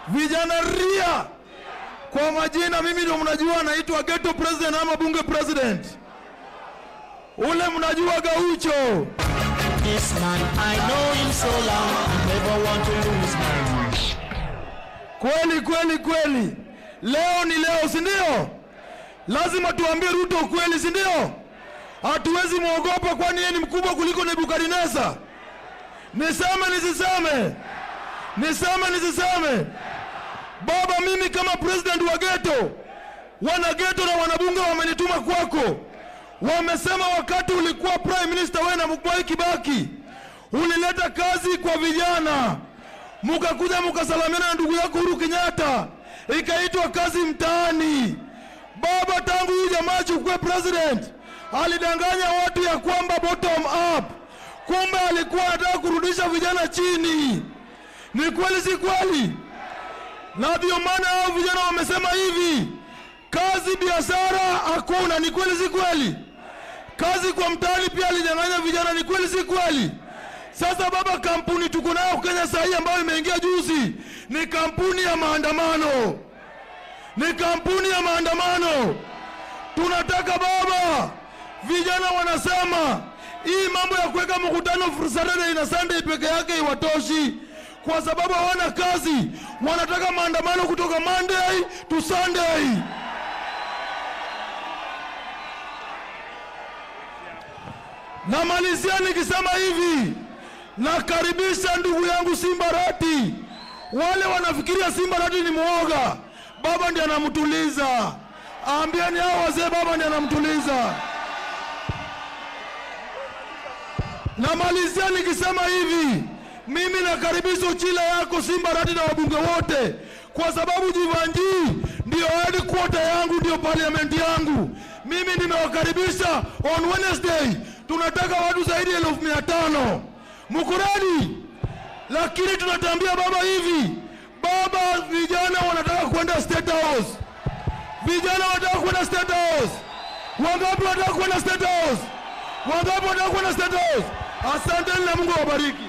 Vijana ria. Kwa majina mimi ndio mnajua naitwa Ghetto President ama Bunge President. Ule mnajua Gaucho. This man, I know him so long, I never want to lose my mind. Kweli. Leo ni leo, si ndio? Lazima tuambie Ruto kweli, si ndio? Hatuwezi muogopa kwani yeye ni mkubwa kuliko Nebukadneza. Niseme. Baba, mimi kama president wa ghetto, wana ghetto na wanabunge wamenituma kwako. Wamesema wakati ulikuwa prime minister wewe na Mwai Kibaki, ulileta kazi kwa vijana. Mukakuja mukasalamiana na ndugu yako Uhuru Kenyatta, ikaitwa kazi mtaani. Baba, tangu huyu jamaa chukue president, alidanganya watu ya kwamba bottom up. Kumbe alikuwa anataka kurudisha vijana chini. Ni kweli si kweli? Na ndio maana hao vijana wamesema hivi, kazi biashara hakuna. Ni kweli si kweli? Kazi kwa mtaani pia alidanganya vijana. Ni kweli si kweli? Sasa baba, kampuni tuko nayo Kenya sasa hii ambayo imeingia juzi ni kampuni ya maandamano. Tunataka baba, vijana wanasema hii mambo ya kuweka mkutano Saturday na Sunday peke yake iwatoshi, kwa sababu hawana kazi. Wanataka maandamano kutoka Monday to Sunday. Na malizia nikisema hivi, nakaribisha ndugu yangu Simba Arati. Wale wanafikiria Simba Arati ni muoga, baba ndiye anamtuliza. Ambieni hao wazee, baba ndiye anamtuliza. Na malizia nikisema hivi, mimi nakaribisha uchila yako Simba Arati na wabunge wote, kwa sababu Jivanji ndio headquarter yangu, ndio parliament yangu. Mimi nimewakaribisha on Wednesday. Tunataka watu zaidi ya 1500. Mko ready? Lakini tunatambia baba hivi, baba, vijana wanataka kwenda State House. Wangapi wanataka kwenda State House? Asante na Mungu awabariki.